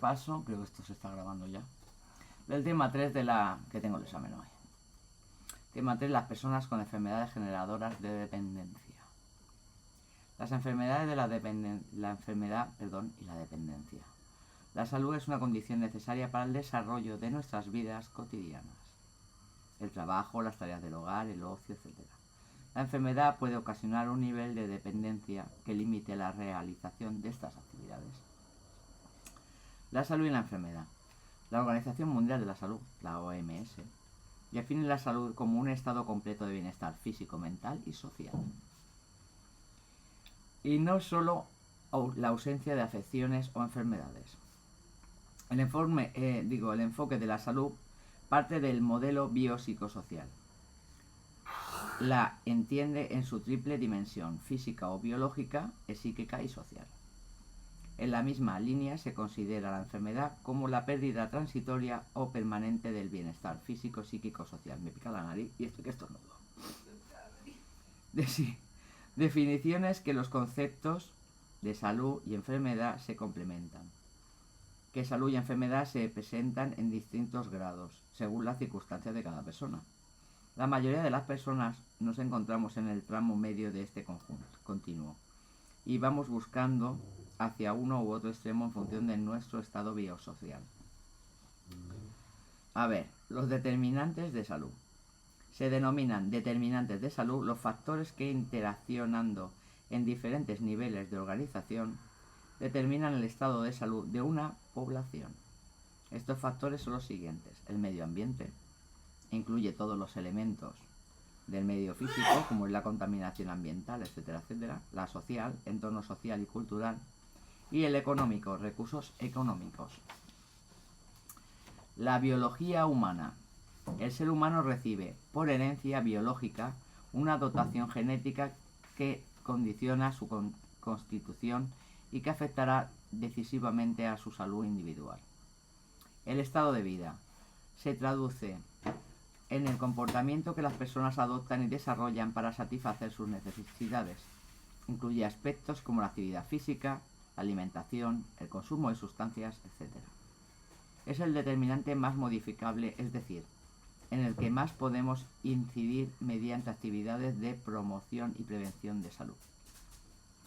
repaso, creo que esto se está grabando ya, del tema 3 de la que tengo el examen hoy. Tema 3, las personas con enfermedades generadoras de dependencia. Las enfermedades de la enfermedad y la dependencia. La salud es una condición necesaria para el desarrollo de nuestras vidas cotidianas. El trabajo, las tareas del hogar, el ocio, etc. La enfermedad puede ocasionar un nivel de dependencia que limite la realización de estas actividades. La salud y la enfermedad. La Organización Mundial de la Salud, la OMS, define la salud como un estado completo de bienestar físico, mental y social. Y no solo la ausencia de afecciones o enfermedades. El enfoque de la salud parte del modelo biopsicosocial. La entiende en su triple dimensión, física o biológica, psíquica y social. En la misma línea se considera la enfermedad como la pérdida transitoria o permanente del bienestar físico, psíquico, social. Me pica la nariz y esto que estornudo. Definiciones que los conceptos de salud y enfermedad se complementan. Que salud y enfermedad se presentan en distintos grados, según las circunstancias de cada persona. La mayoría de las personas nos encontramos en el tramo medio de este conjunto continuo y vamos buscando hacia uno u otro extremo en función de nuestro estado biosocial. A ver, los determinantes de salud. Se denominan determinantes de salud los factores que, interaccionando en diferentes niveles de organización, determinan el estado de salud de una población. Estos factores son los siguientes. El medio ambiente incluye todos los elementos del medio físico, como es la contaminación ambiental, etcétera, etcétera. La social, entorno social y cultural. Y el económico, recursos económicos. La biología humana. El ser humano recibe, por herencia biológica, una dotación genética que condiciona su constitución y que afectará decisivamente a su salud individual. El estado de vida se traduce en el comportamiento que las personas adoptan y desarrollan para satisfacer sus necesidades. Incluye aspectos como la actividad física, la alimentación, el consumo de sustancias, etc. Es el determinante más modificable, es decir, en el que más podemos incidir mediante actividades de promoción y prevención de salud.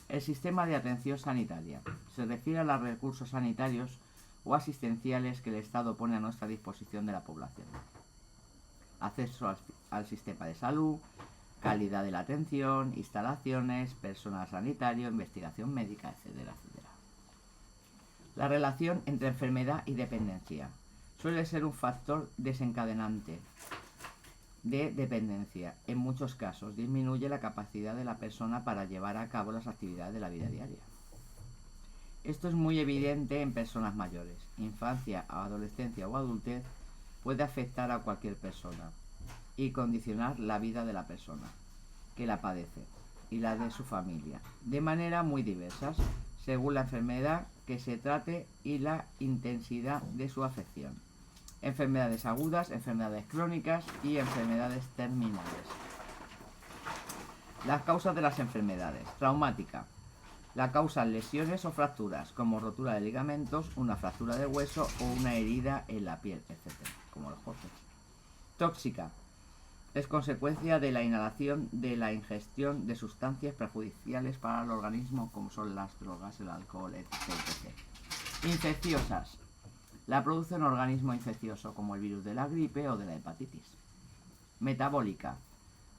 El sistema de atención sanitaria se refiere a los recursos sanitarios o asistenciales que el Estado pone a nuestra disposición de la población. Acceso al sistema de salud, calidad de la atención, instalaciones, personal sanitario, investigación médica, etcétera, etcétera. La relación entre enfermedad y dependencia suele ser un factor desencadenante de dependencia. En muchos casos disminuye la capacidad de la persona para llevar a cabo las actividades de la vida diaria. Esto es muy evidente en personas mayores. Infancia, adolescencia o adultez puede afectar a cualquier persona y condicionar la vida de la persona que la padece y la de su familia de manera muy diversas según la enfermedad que se trate y la intensidad de su afección. Enfermedades agudas, enfermedades crónicas y enfermedades terminales. Las causas de las enfermedades. Traumática. La causan lesiones o fracturas, como rotura de ligamentos, una fractura de hueso o una herida en la piel, etc., como los cortes. Tóxica. Es consecuencia de la inhalación, de la ingestión de sustancias perjudiciales para el organismo, como son las drogas, el alcohol, etc., etc. Infecciosas. La produce un organismo infeccioso, como el virus de la gripe o de la hepatitis. Metabólica.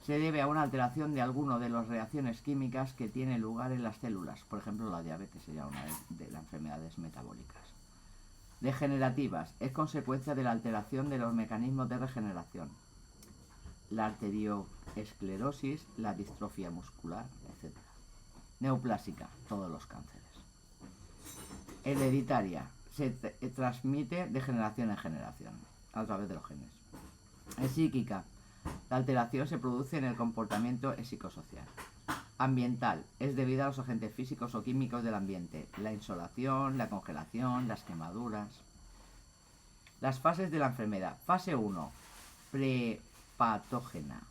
Se debe a una alteración de alguna de las reacciones químicas que tienen lugar en las células. Por ejemplo, la diabetes sería una de las enfermedades metabólicas. Degenerativas. Es consecuencia de la alteración de los mecanismos de regeneración. La arterioesclerosis, la distrofia muscular, etc. Neoplásica. Todos los cánceres. Hereditaria. Se transmite de generación en generación a través de los genes. Es psíquica. La alteración se produce en el comportamiento psicosocial. Ambiental. Es debido a los agentes físicos o químicos del ambiente. La insolación, la congelación, las quemaduras. Las fases de la enfermedad. Fase 1. Prepatógena.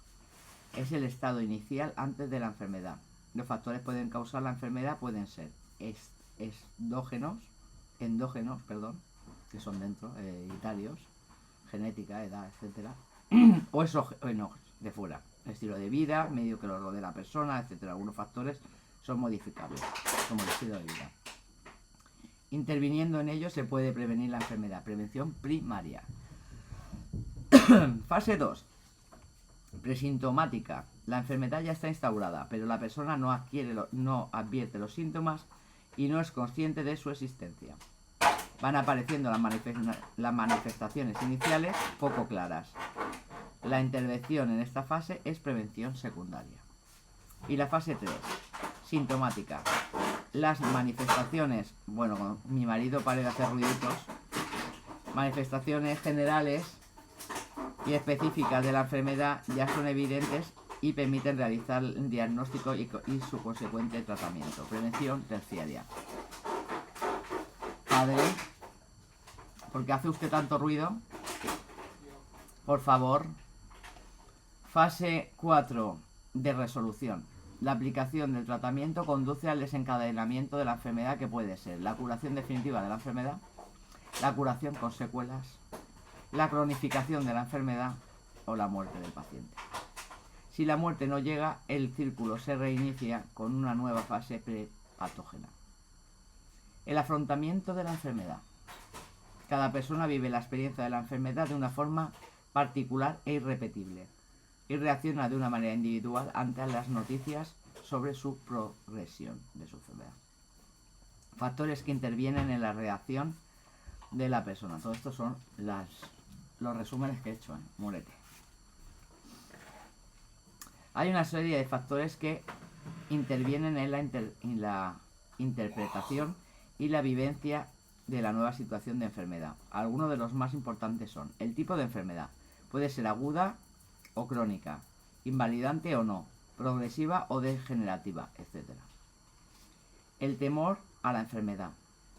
Es el estado inicial antes de la enfermedad. Los factores que pueden causar la enfermedad pueden ser endógenos, que son dentro, hereditarios, genética, edad, etcétera, o exógenos de fuera, estilo de vida, medio que lo rodea la persona, etcétera. Algunos factores son modificables, como el estilo de vida. Interviniendo en ello se puede prevenir la enfermedad. Prevención primaria. Fase 2. Presintomática. La enfermedad ya está instaurada, pero la persona no advierte los síntomas y no es consciente de su existencia. Van apareciendo las manifestaciones iniciales poco claras. La intervención en esta fase es prevención secundaria. Y la fase 3. Sintomática. Las manifestaciones, bueno, mi marido para de hacer ruiditos, manifestaciones generales y específicas de la enfermedad ya son evidentes y permiten realizar el diagnóstico y su consecuente tratamiento. Prevención terciaria. Padre, ¿por qué hace usted tanto ruido? Por favor. Fase 4 de resolución. La aplicación del tratamiento conduce al desencadenamiento de la enfermedad, que puede ser la curación definitiva de la enfermedad, la curación con secuelas, la cronificación de la enfermedad o la muerte del paciente. Si la muerte no llega, el círculo se reinicia con una nueva fase prepatógena. El afrontamiento de la enfermedad. Cada persona vive la experiencia de la enfermedad de una forma particular e irrepetible y reacciona de una manera individual ante las noticias sobre su progresión de su enfermedad. Factores que intervienen en la reacción de la persona. Todo esto son los resúmenes que he hecho, Murete. Hay una serie de factores que intervienen en la interpretación y la vivencia de la nueva situación de enfermedad. Algunos de los más importantes son el tipo de enfermedad. Puede ser aguda o crónica, invalidante o no, progresiva o degenerativa, etc. El temor a la enfermedad,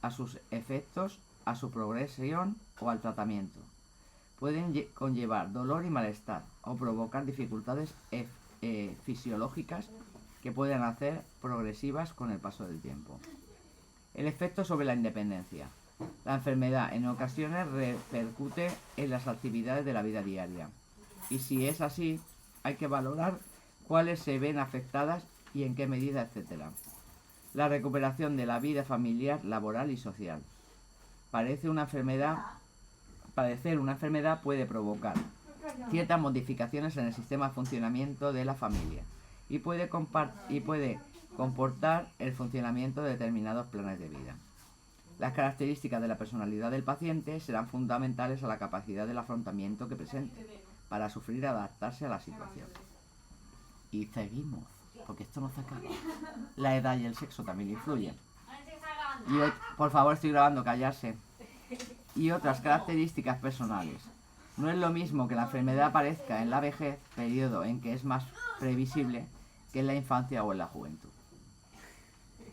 a sus efectos, a su progresión o al tratamiento. Pueden conllevar dolor y malestar o provocar dificultades fisiológicas que pueden hacer progresivas con el paso del tiempo. El efecto sobre la independencia. La enfermedad en ocasiones repercute en las actividades de la vida diaria. Y si es así, hay que valorar cuáles se ven afectadas y en qué medida, etc. La recuperación de la vida familiar, laboral y social. Padecer una enfermedad puede provocar ciertas modificaciones en el sistema de funcionamiento de la familia y puede comportar el funcionamiento de determinados planes de vida. Las características de la personalidad del paciente serán fundamentales a la capacidad del afrontamiento que presente para sufrir y adaptarse a la situación. Y seguimos, porque esto no se acaba. La edad y el sexo también influyen. Y hoy, por favor, estoy grabando, callarse. Y otras características personales. No es lo mismo que la enfermedad aparezca en la vejez, periodo en que es más previsible, que en la infancia o en la juventud.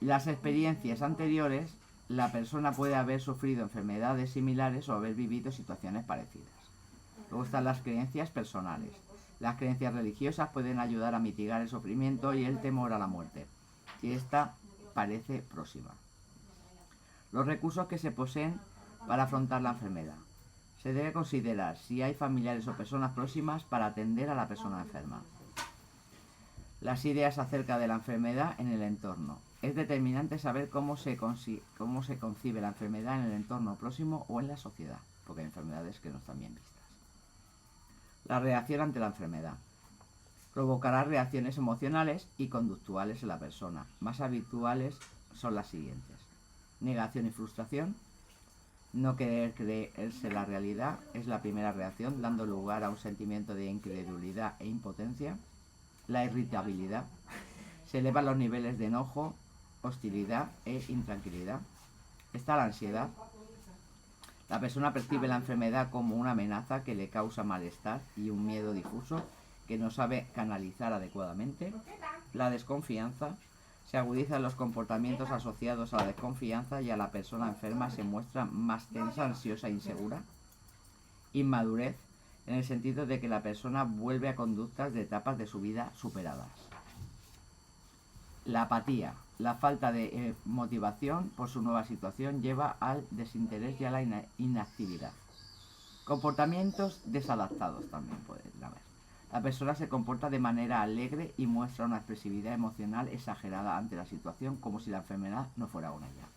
Las experiencias anteriores, la persona puede haber sufrido enfermedades similares o haber vivido situaciones parecidas. Luego están las creencias personales. Las creencias religiosas pueden ayudar a mitigar el sufrimiento y el temor a la muerte, si ésta parece próxima. Los recursos que se poseen para afrontar la enfermedad. Se debe considerar si hay familiares o personas próximas para atender a la persona enferma. Las ideas acerca de la enfermedad en el entorno. Es determinante saber cómo se concibe la enfermedad en el entorno próximo o en la sociedad, porque hay enfermedades que no están bien vistas. La reacción ante la enfermedad. Provocará reacciones emocionales y conductuales en la persona. Más habituales son las siguientes. Negación y frustración. No querer creerse la realidad es la primera reacción, dando lugar a un sentimiento de incredulidad e impotencia. La irritabilidad. Se elevan los niveles de enojo, hostilidad e intranquilidad. Está la ansiedad. La persona percibe la enfermedad como una amenaza que le causa malestar y un miedo difuso que no sabe canalizar adecuadamente. La desconfianza. Se agudizan los comportamientos asociados a la desconfianza y a la persona enferma se muestra más tensa, ansiosa e insegura. Inmadurez, en el sentido de que la persona vuelve a conductas de etapas de su vida superadas. La apatía, la falta de motivación por su nueva situación lleva al desinterés y a la inactividad. Comportamientos desadaptados también pueden haber. La persona se comporta de manera alegre y muestra una expresividad emocional exagerada ante la situación, como si la enfermedad no fuera una ya.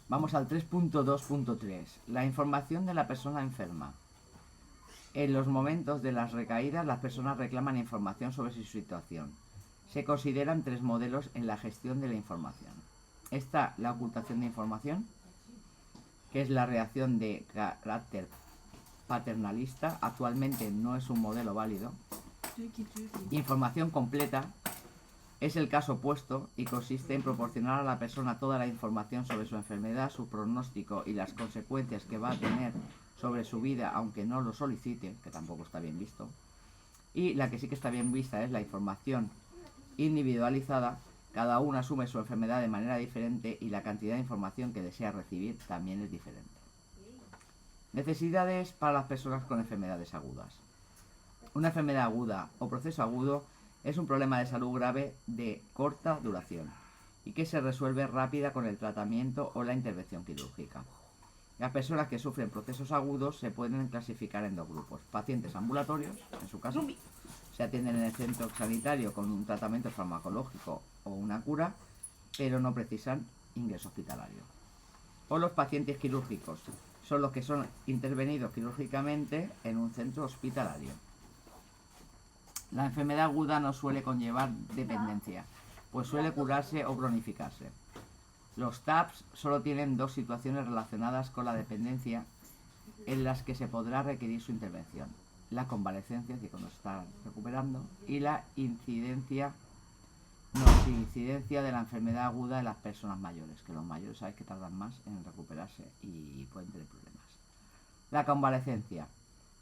Vamos al 3.2.3. La información de la persona enferma. En los momentos de las recaídas, las personas reclaman información sobre su situación. Se consideran tres modelos en la gestión de la información. Está la ocultación de información, que es la reacción de carácter paternalista. Actualmente no es un modelo válido. Información completa es el caso opuesto y consiste en proporcionar a la persona toda la información sobre su enfermedad, su pronóstico y las consecuencias que va a tener sobre su vida, aunque no lo solicite, que tampoco está bien visto. Y la que sí que está bien vista es la información individualizada. Cada uno asume su enfermedad de manera diferente y la cantidad de información que desea recibir también es diferente. Necesidades para las personas con enfermedades agudas. Una enfermedad aguda o proceso agudo es un problema de salud grave de corta duración y que se resuelve rápida con el tratamiento o la intervención quirúrgica. Las personas que sufren procesos agudos se pueden clasificar en dos grupos. Pacientes ambulatorios, en su caso, se atienden en el centro sanitario con un tratamiento farmacológico o una cura, pero no precisan ingreso hospitalario. O los pacientes quirúrgicos, son los que son intervenidos quirúrgicamente en un centro hospitalario. La enfermedad aguda no suele conllevar dependencia, pues suele curarse o cronificarse. Los TAPS solo tienen dos situaciones relacionadas con la dependencia en las que se podrá requerir su intervención: la convalecencia, que cuando está recuperando, y la incidencia de la enfermedad aguda en las personas mayores, que los mayores sabéis que tardan más en recuperarse y pueden tener problemas. La convalecencia.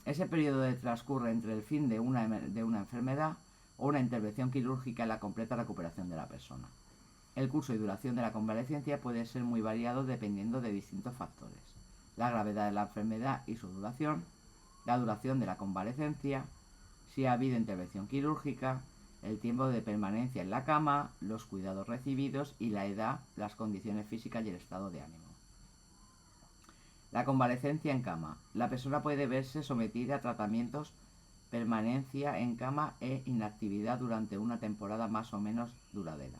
Ese periodo transcurre entre el fin de una enfermedad o una intervención quirúrgica y la completa recuperación de la persona. El curso y duración de la convalecencia puede ser muy variado dependiendo de distintos factores: la gravedad de la enfermedad y su duración, la duración de la convalecencia, si ha habido intervención quirúrgica, el tiempo de permanencia en la cama, los cuidados recibidos y la edad, las condiciones físicas y el estado de ánimo. La convalecencia en cama. La persona puede verse sometida a tratamientos, permanencia en cama e inactividad durante una temporada más o menos duradera.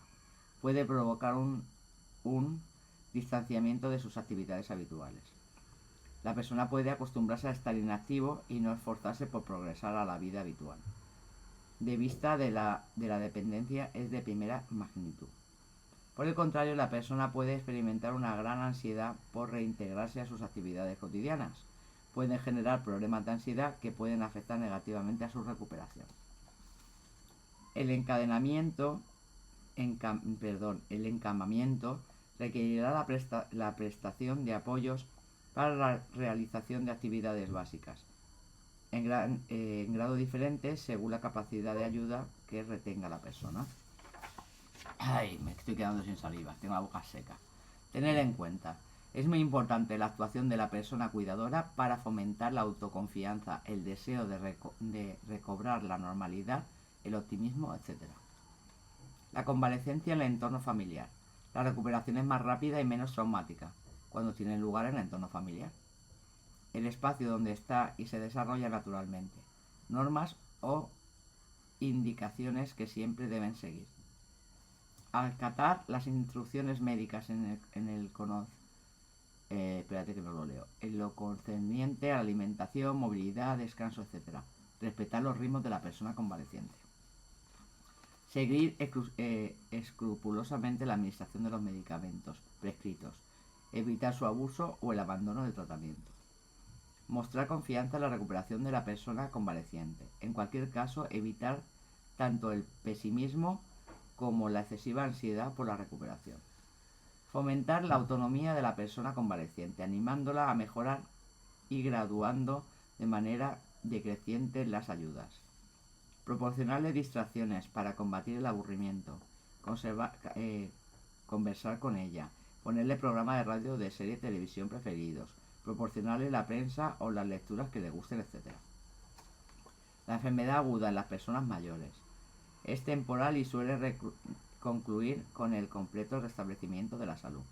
Puede provocar un distanciamiento de sus actividades habituales. La persona puede acostumbrarse a estar inactivo y no esforzarse por progresar a la vida habitual. De vista de la dependencia es de primera magnitud. Por el contrario, la persona puede experimentar una gran ansiedad por reintegrarse a sus actividades cotidianas. Pueden generar problemas de ansiedad que pueden afectar negativamente a su recuperación. El encamamiento requerirá la prestación de apoyos para la realización de actividades básicas, en grado diferente según la capacidad de ayuda que retenga la persona. Ay, me estoy quedando sin saliva, tengo la boca seca. Tener en cuenta: es muy importante la actuación de la persona cuidadora para fomentar la autoconfianza, el deseo de recobrar la normalidad, el optimismo, etc. La convalecencia en el entorno familiar. La recuperación es más rápida y menos traumática cuando tiene lugar en el entorno familiar, el espacio donde está y se desarrolla naturalmente. Normas o indicaciones que siempre deben seguir. Acatar las instrucciones médicas en lo concerniente a la alimentación, movilidad, descanso, etc. Respetar los ritmos de la persona convaleciente. Seguir escrupulosamente la administración de los medicamentos prescritos. Evitar su abuso o el abandono del tratamiento. Mostrar confianza en la recuperación de la persona convaleciente. En cualquier caso, evitar tanto el pesimismo como la excesiva ansiedad por la recuperación. Fomentar la autonomía de la persona convaleciente, animándola a mejorar y graduando de manera decreciente las ayudas. Proporcionarle distracciones para combatir el aburrimiento. Conversar con ella. Ponerle programas de radio, de serie, televisión preferidos. Proporcionarle la prensa o las lecturas que le gusten, etc. La enfermedad aguda en las personas mayores. Es temporal y suele concluir con el completo restablecimiento de la salud.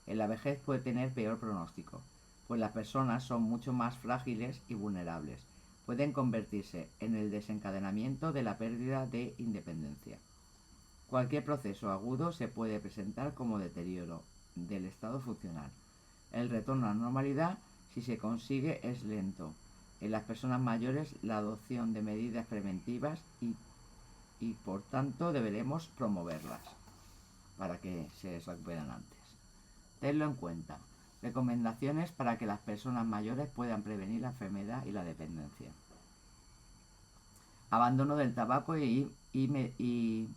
En la vejez puede tener peor pronóstico, pues las personas son mucho más frágiles y vulnerables. Pueden convertirse en el desencadenamiento de la pérdida de independencia. Cualquier proceso agudo se puede presentar como deterioro del estado funcional. El retorno a la normalidad, si se consigue, es lento. En las personas mayores, la adopción de medidas preventivas y por tanto deberemos promoverlas para que se recuperen antes. Tenlo en cuenta. Recomendaciones para que las personas mayores puedan prevenir la enfermedad y la dependencia. Abandono del tabaco y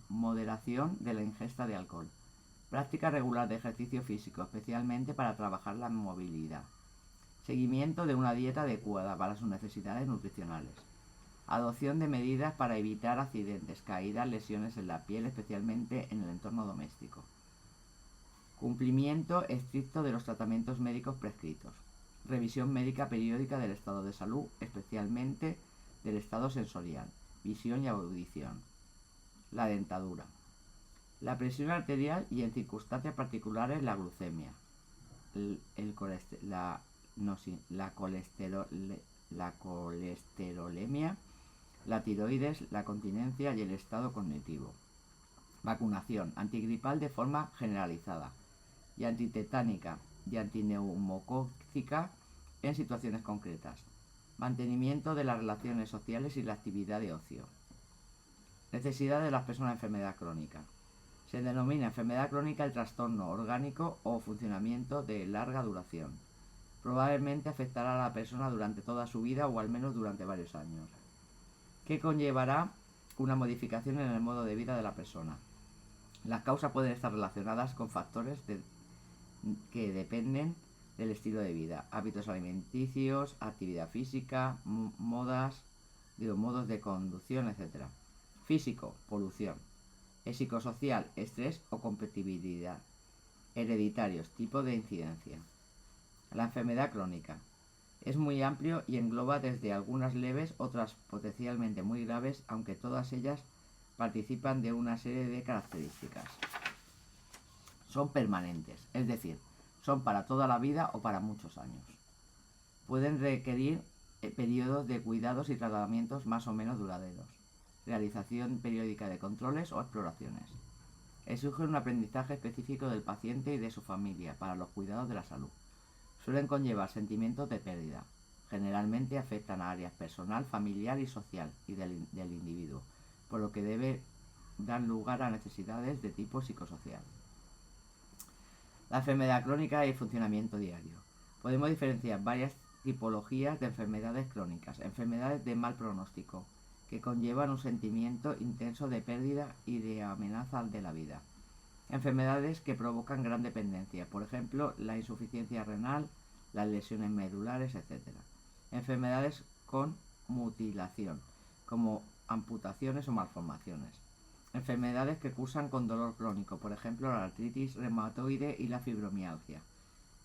moderación de la ingesta de alcohol. Práctica regular de ejercicio físico, especialmente para trabajar la movilidad. Seguimiento de una dieta adecuada para sus necesidades nutricionales. Adopción de medidas para evitar accidentes, caídas, lesiones en la piel, especialmente en el entorno doméstico. Cumplimiento estricto de los tratamientos médicos prescritos. Revisión médica periódica del estado de salud, especialmente del estado sensorial, visión y audición. La dentadura. La presión arterial y en circunstancias particulares la glucemia. La colesterolemia, la tiroides, la continencia y el estado cognitivo. Vacunación antigripal de forma generalizada y antitetánica y antineumocócica en situaciones concretas. Mantenimiento de las relaciones sociales y la actividad de ocio. Necesidad de las personas de enfermedad crónica. Se denomina enfermedad crónica el trastorno orgánico o funcionamiento de larga duración. Probablemente afectará a la persona durante toda su vida o al menos durante varios años, que conllevará una modificación en el modo de vida de la persona. Las causas pueden estar relacionadas con factores que dependen del estilo de vida, hábitos alimenticios, actividad física, modos de conducción, etc. Físico, polución. Psicosocial, estrés o competitividad. Hereditarios, tipo de incidencia. La enfermedad crónica. Es muy amplio y engloba desde algunas leves, otras potencialmente muy graves, aunque todas ellas participan de una serie de características. Son permanentes, es decir, son para toda la vida o para muchos años. Pueden requerir periodos de cuidados y tratamientos más o menos duraderos. Realización periódica de controles o exploraciones. Exigen un aprendizaje específico del paciente y de su familia para los cuidados de la salud. Suelen conllevar sentimientos de pérdida. Generalmente afectan a áreas personal, familiar y social y del individuo, por lo que debe dar lugar a necesidades de tipo psicosocial. La enfermedad crónica y el funcionamiento diario. Podemos diferenciar varias tipologías de enfermedades crónicas. Enfermedades de mal pronóstico, que conllevan un sentimiento intenso de pérdida y de amenaza de la vida. Enfermedades que provocan gran dependencia, por ejemplo, la insuficiencia renal, las lesiones medulares, etc. Enfermedades con mutilación, como amputaciones o malformaciones. Enfermedades que cursan con dolor crónico, por ejemplo, la artritis reumatoide y la fibromialgia.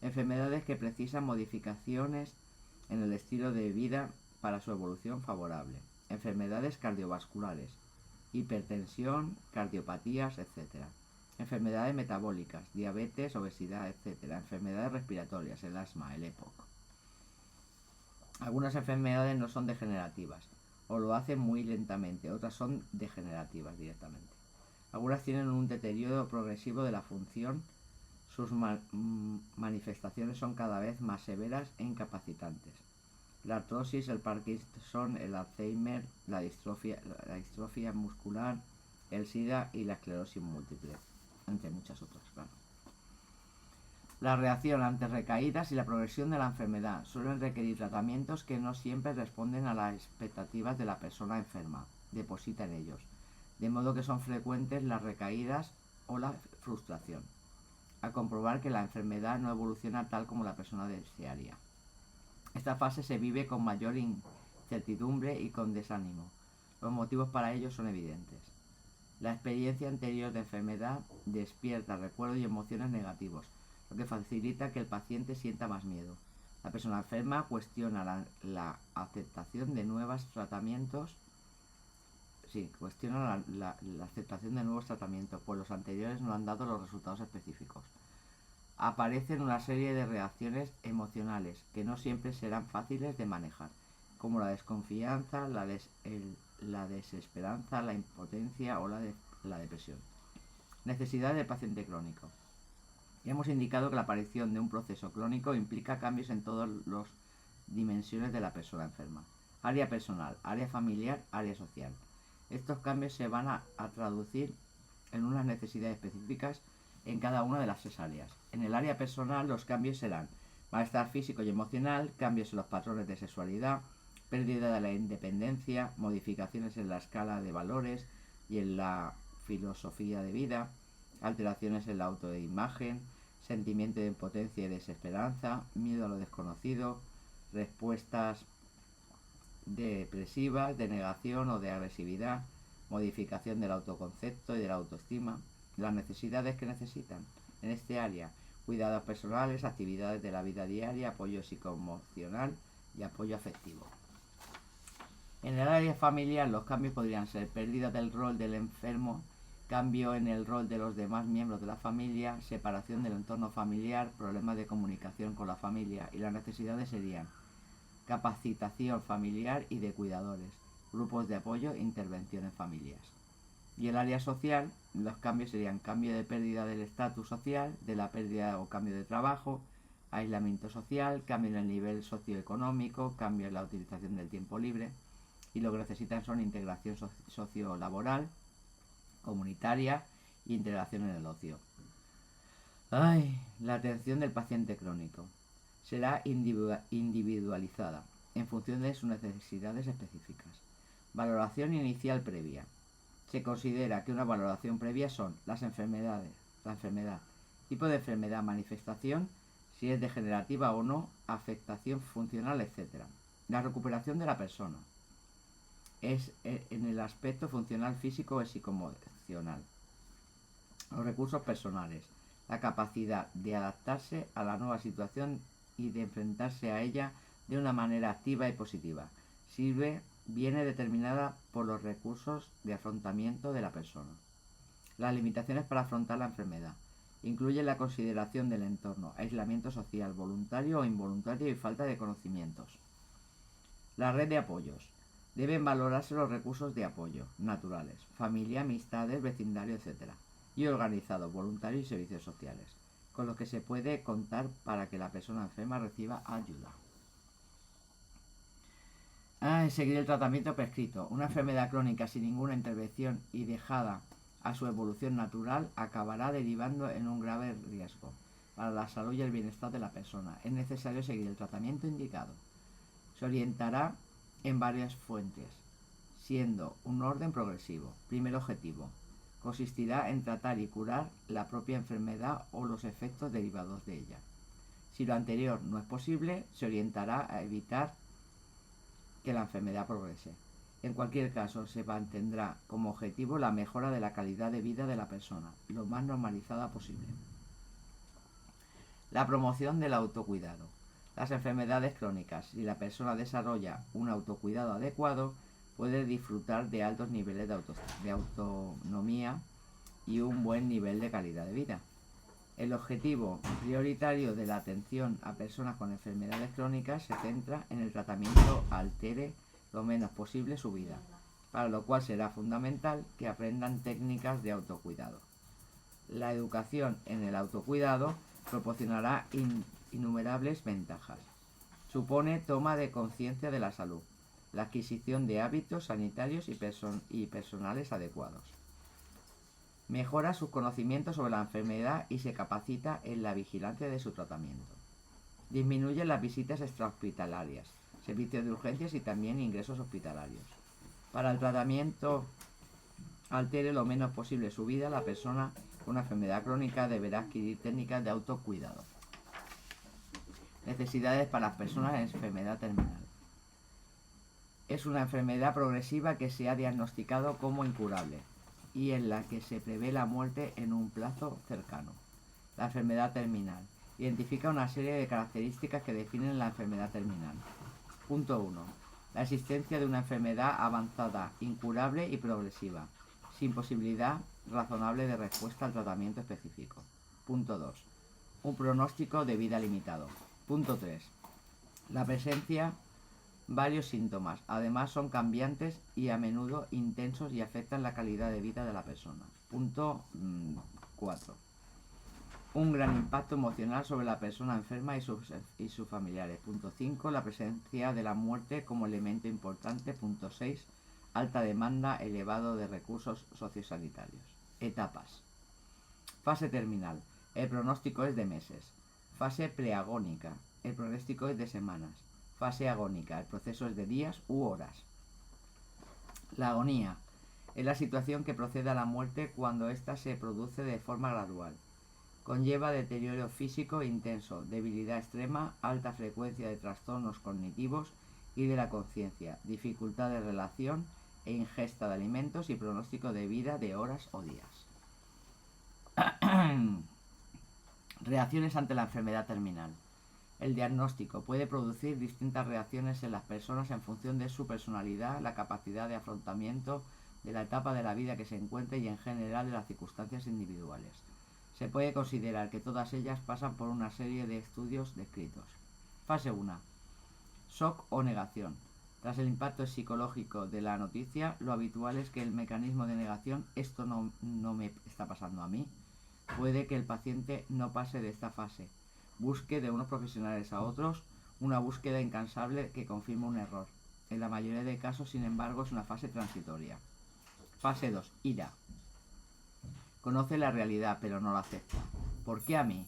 Enfermedades que precisan modificaciones en el estilo de vida para su evolución favorable. Enfermedades cardiovasculares, hipertensión, cardiopatías, etc. Enfermedades metabólicas, diabetes, obesidad, etc. Enfermedades respiratorias, el asma, el EPOC. Algunas enfermedades no son degenerativas, o lo hacen muy lentamente, otras son degenerativas directamente. Algunas tienen un deterioro progresivo de la función, sus manifestaciones son cada vez más severas e incapacitantes. La artrosis, el Parkinson, el Alzheimer, la distrofia muscular, el SIDA y la esclerosis múltiple, entre muchas otras, claro. La reacción ante recaídas y la progresión de la enfermedad suelen requerir tratamientos que no siempre responden a las expectativas de la persona enferma, deposita en ellos, de modo que son frecuentes las recaídas o la frustración, al comprobar que la enfermedad no evoluciona tal como la persona desearía. Esta fase se vive con mayor incertidumbre y con desánimo. Los motivos para ello son evidentes. La experiencia anterior de enfermedad despierta recuerdos y emociones negativos, lo que facilita que el paciente sienta más miedo. La persona enferma cuestiona la aceptación de nuevos tratamientos cuestiona la aceptación de nuevos tratamientos, pues los anteriores no han dado los resultados específicos. Aparecen una serie de reacciones emocionales que no siempre serán fáciles de manejar, como la desconfianza, la desesperanza, la impotencia o la depresión. Necesidad del paciente crónico. Ya hemos indicado que la aparición de un proceso crónico implica cambios en todas las dimensiones de la persona enferma. Área personal, área familiar, área social. Estos cambios se van a traducir en unas necesidades específicas en cada una de las 6 áreas. En el área personal los cambios serán malestar físico y emocional, cambios en los patrones de sexualidad, pérdida de la independencia, modificaciones en la escala de valores y en la filosofía de vida, alteraciones en la autoimagen, sentimiento de impotencia y desesperanza, miedo a lo desconocido, respuestas depresivas, de negación o de agresividad, modificación del autoconcepto y de la autoestima, las necesidades que necesitan en este área, cuidados personales, actividades de la vida diaria, apoyo psicoemocional y apoyo afectivo. En el área familiar los cambios podrían ser pérdida del rol del enfermo, cambio en el rol de los demás miembros de la familia, separación del entorno familiar, problemas de comunicación con la familia, y las necesidades serían capacitación familiar y de cuidadores, grupos de apoyo e intervención en familias. Y el área social, los cambios serían cambio de pérdida del estatus social, de la pérdida o cambio de trabajo, aislamiento social, cambio en el nivel socioeconómico, cambio en la utilización del tiempo libre, y lo que necesitan son integración sociolaboral, comunitaria e integración en el ocio. La atención del paciente crónico será individualizada en función de sus necesidades específicas. Valoración inicial previa. Se considera que una valoración previa son las enfermedades, la enfermedad, tipo de enfermedad, manifestación, si es degenerativa o no, afectación funcional, etc. La recuperación de la persona es en el aspecto funcional, físico o psicoemocional. Los recursos personales, la capacidad de adaptarse a la nueva situación y de enfrentarse a ella de una manera activa y positiva. Viene determinada por los recursos de afrontamiento de la persona. Las limitaciones para afrontar la enfermedad incluyen la consideración del entorno, aislamiento social, voluntario o involuntario y falta de conocimientos. La red de apoyos. Deben valorarse los recursos de apoyo naturales, familia, amistades, vecindario, etc. y organizados, voluntarios y servicios sociales, con los que se puede contar para que la persona enferma reciba ayuda. Seguir el tratamiento prescrito. Una enfermedad crónica sin ninguna intervención y dejada a su evolución natural acabará derivando en un grave riesgo para la salud y el bienestar de la persona. Es necesario seguir el tratamiento indicado. Se orientará en varias fuentes, siendo un orden progresivo. Primer objetivo. Consistirá en tratar y curar la propia enfermedad o los efectos derivados de ella. Si lo anterior no es posible, se orientará a evitar que la enfermedad progrese. En cualquier caso, se mantendrá como objetivo la mejora de la calidad de vida de la persona, lo más normalizada posible. La promoción del autocuidado. Las enfermedades crónicas, si la persona desarrolla un autocuidado adecuado, puede disfrutar de altos niveles de autonomía y un buen nivel de calidad de vida. El objetivo prioritario de la atención a personas con enfermedades crónicas se centra en el tratamiento altere lo menos posible su vida, para lo cual será fundamental que aprendan técnicas de autocuidado. La educación en el autocuidado proporcionará innumerables ventajas. Supone toma de conciencia de la salud, la adquisición de hábitos sanitarios y personales adecuados. Mejora sus conocimientos sobre la enfermedad y se capacita en la vigilancia de su tratamiento. Disminuye las visitas extrahospitalarias, servicios de urgencias y también ingresos hospitalarios. Para el tratamiento altere lo menos posible su vida, la persona con una enfermedad crónica deberá adquirir técnicas de autocuidado. Necesidades para las personas en enfermedad terminal. Es una enfermedad progresiva que se ha diagnosticado como incurable y en la que se prevé la muerte en un plazo cercano. La enfermedad terminal. Identifica una serie de características que definen la enfermedad terminal. Punto 1. la existencia de una enfermedad avanzada, incurable y progresiva, sin posibilidad razonable de respuesta al tratamiento específico. Punto 2. Un pronóstico de vida limitado. Punto 3. La presencia varios síntomas, además son cambiantes y a menudo intensos y afectan la calidad de vida de la persona. Punto 4. Un gran impacto emocional sobre la persona enferma y sus familiares. Punto 5. La presencia de la muerte como elemento importante. Punto 6. Alta demanda, elevado de recursos sociosanitarios. Etapas. Fase terminal. El pronóstico es de meses. Fase preagónica. El pronóstico es de semanas. Fase agónica. El proceso es de días u horas. La agonía es la situación que procede a la muerte cuando ésta se produce de forma gradual. Conlleva deterioro físico intenso, debilidad extrema, alta frecuencia de trastornos cognitivos y de la conciencia, dificultad de relación e ingesta de alimentos y pronóstico de vida de horas o días. Reacciones ante la enfermedad terminal. El diagnóstico puede producir distintas reacciones en las personas en función de su personalidad, la capacidad de afrontamiento de la etapa de la vida que se encuentre y en general de las circunstancias individuales. Se puede considerar que todas ellas pasan por una serie de estudios descritos. Fase 1. Shock o negación. Tras el impacto psicológico de la noticia, lo habitual es que el mecanismo de negación, esto no me está pasando a mí, puede que el paciente no pase de esta fase. Busque de unos profesionales a otros una búsqueda incansable que confirma un error. En la mayoría de casos, sin embargo, es una fase transitoria. Fase 2. Ira. Conoce la realidad, pero no la acepta. ¿Por qué a mí?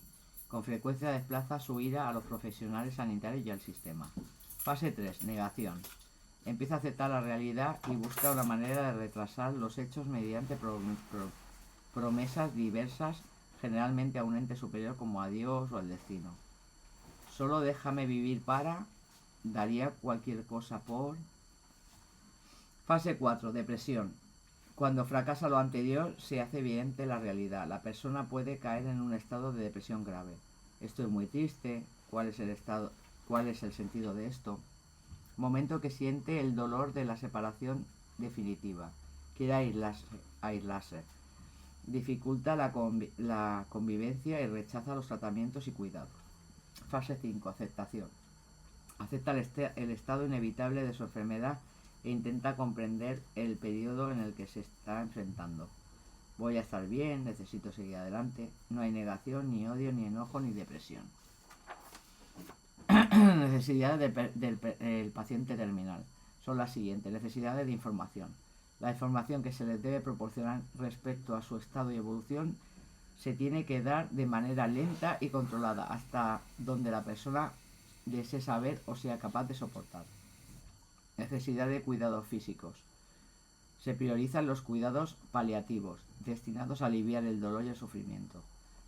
Con frecuencia desplaza su ira a los profesionales sanitarios y al sistema. Fase 3. Negación. Empieza a aceptar la realidad y busca una manera de retrasar los hechos mediante promesas diversas, generalmente a un ente superior como a Dios o al destino. Solo déjame vivir para... daría cualquier cosa por... Fase 4. Depresión. Cuando fracasa lo anterior, se hace evidente la realidad. La persona puede caer en un estado de depresión grave. Estoy muy triste. ¿Cuál es el sentido de esto? Momento que siente el dolor de la separación definitiva. Quiere aislarse. Dificulta la convivencia y rechaza los tratamientos y cuidados. Fase 5. Aceptación. Acepta el estado inevitable de su enfermedad e intenta comprender el periodo en el que se está enfrentando. Voy a estar bien, necesito seguir adelante. No hay negación, ni odio, ni enojo, ni depresión. Necesidades del paciente terminal son las siguientes. Necesidades de información. La información que se les debe proporcionar respecto a su estado y evolución se tiene que dar de manera lenta y controlada hasta donde la persona desee saber o sea capaz de soportar. Necesidad de cuidados físicos. Se priorizan los cuidados paliativos, destinados a aliviar el dolor y el sufrimiento.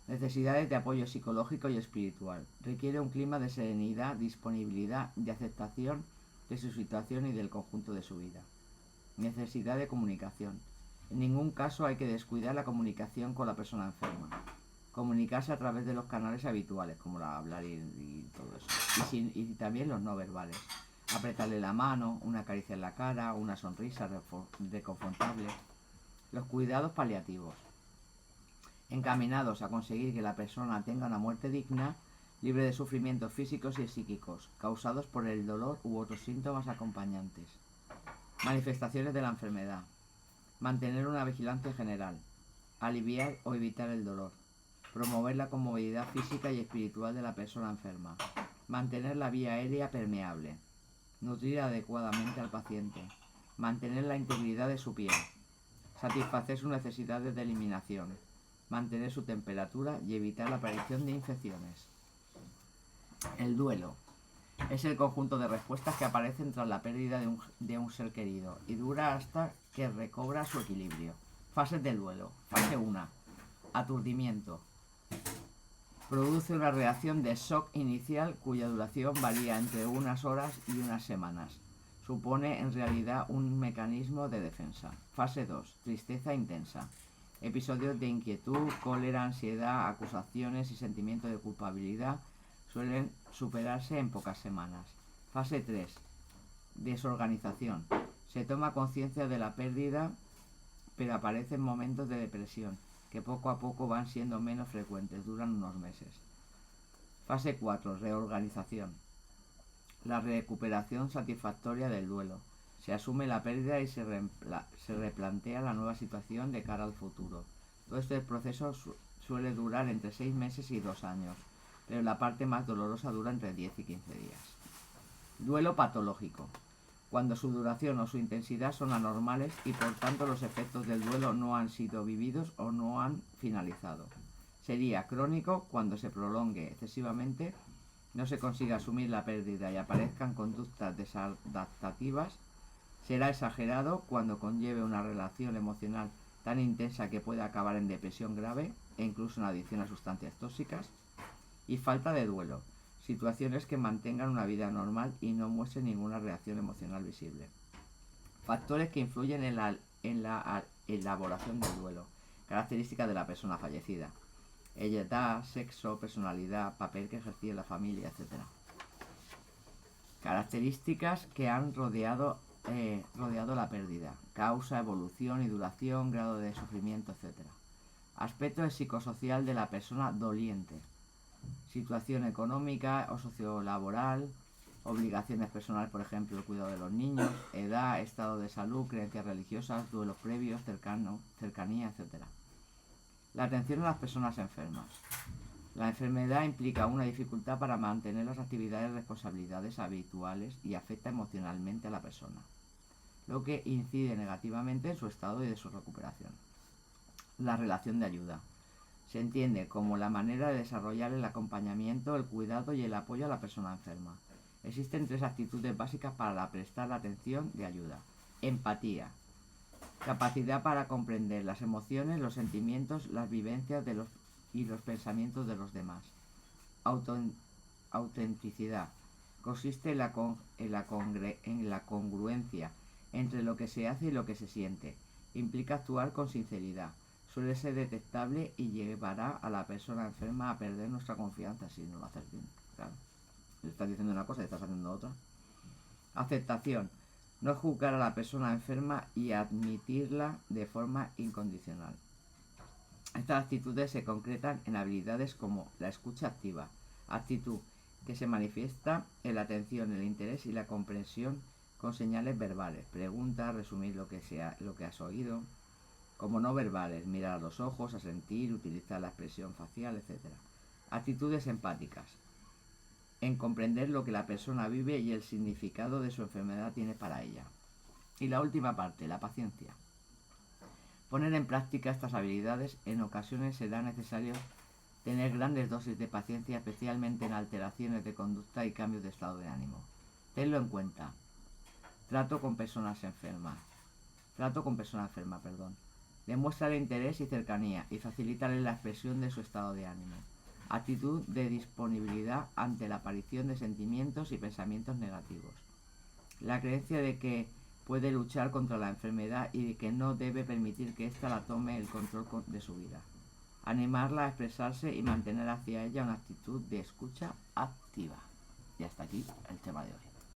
Necesidades de apoyo psicológico y espiritual. Requiere un clima de serenidad, disponibilidad, de aceptación de su situación y del conjunto de su vida. Necesidad de comunicación. En ningún caso hay que descuidar la comunicación con la persona enferma. Comunicarse a través de los canales habituales, como hablar y todo eso. Y también los no verbales. Apretarle la mano, una caricia en la cara, una sonrisa reconfortable. Los cuidados paliativos. Encaminados a conseguir que la persona tenga una muerte digna, libre de sufrimientos físicos y psíquicos, causados por el dolor u otros síntomas acompañantes. Manifestaciones de la enfermedad. Mantener una vigilancia general. Aliviar o evitar el dolor. Promover la comodidad física y espiritual de la persona enferma. Mantener la vía aérea permeable. Nutrir adecuadamente al paciente. Mantener la integridad de su piel. Satisfacer sus necesidades de eliminación. Mantener su temperatura y evitar la aparición de infecciones. El duelo. Es el conjunto de respuestas que aparecen tras la pérdida de un ser querido y dura hasta que recobra su equilibrio. Fases del duelo. Fase 1. Aturdimiento. Produce una reacción de shock inicial cuya duración varía entre unas horas y unas semanas. Supone en realidad un mecanismo de defensa. Fase 2. Tristeza intensa. Episodios de inquietud, cólera, ansiedad, acusaciones y sentimiento de culpabilidad suelen superarse en pocas semanas. Fase 3. Desorganización. Se toma conciencia de la pérdida, pero aparecen momentos de depresión, que poco a poco van siendo menos frecuentes, duran unos meses. Fase 4. Reorganización. La recuperación satisfactoria del duelo. Se asume la pérdida y se replantea la nueva situación de cara al futuro. Todo este proceso suele durar entre 6 meses y 2 años, pero la parte más dolorosa dura entre 10 y 15 días. Duelo patológico. Cuando su duración o su intensidad son anormales y por tanto los efectos del duelo no han sido vividos o no han finalizado. Sería crónico cuando se prolongue excesivamente, no se consiga asumir la pérdida y aparezcan conductas desadaptativas. Será exagerado cuando conlleve una relación emocional tan intensa que puede acabar en depresión grave e incluso en adicción a sustancias tóxicas. Y falta de duelo. Situaciones que mantengan una vida normal y no muestren ninguna reacción emocional visible. Factores que influyen en la elaboración del duelo. Características de la persona fallecida. Edad, sexo, personalidad, papel que ejercía en la familia, etc. Características que han rodeado la pérdida. Causa, evolución y duración, grado de sufrimiento, etc. Aspecto psicosocial de la persona doliente. Situación económica o sociolaboral, obligaciones personales, por ejemplo, el cuidado de los niños, edad, estado de salud, creencias religiosas, duelos previos, cercanía, etc. La atención a las personas enfermas. La enfermedad implica una dificultad para mantener las actividades y responsabilidades habituales y afecta emocionalmente a la persona, lo que incide negativamente en su estado y de su recuperación. La relación de ayuda. Se entiende como la manera de desarrollar el acompañamiento, el cuidado y el apoyo a la persona enferma. Existen 3 actitudes básicas para prestar atención de ayuda. Empatía. Capacidad para comprender las emociones, los sentimientos, las vivencias y los pensamientos de los demás. Autenticidad. Consiste en la congruencia entre lo que se hace y lo que se siente. Implica actuar con sinceridad. Suele ser detectable y llevará a la persona enferma a perder nuestra confianza si no lo haces bien. Claro. Le estás diciendo una cosa y estás haciendo otra. Aceptación. No juzgar a la persona enferma y admitirla de forma incondicional. Estas actitudes se concretan en habilidades como la escucha activa, actitud que se manifiesta en la atención, el interés y la comprensión con señales verbales, preguntas, resumir lo que has oído, como no verbales, mirar a los ojos, asentir, utilizar la expresión facial, etc. Actitudes empáticas, en comprender lo que la persona vive y el significado de su enfermedad tiene para ella. Y la última parte, la paciencia. Poner en práctica estas habilidades en ocasiones será necesario tener grandes dosis de paciencia, especialmente en alteraciones de conducta y cambios de estado de ánimo. Tenlo en cuenta. Trato con persona enferma, Demuéstrale interés y cercanía y facilítale la expresión de su estado de ánimo. Actitud de disponibilidad ante la aparición de sentimientos y pensamientos negativos. La creencia de que puede luchar contra la enfermedad y de que no debe permitir que ésta la tome el control de su vida. Animarla a expresarse y mantener hacia ella una actitud de escucha activa. Y hasta aquí el tema de hoy.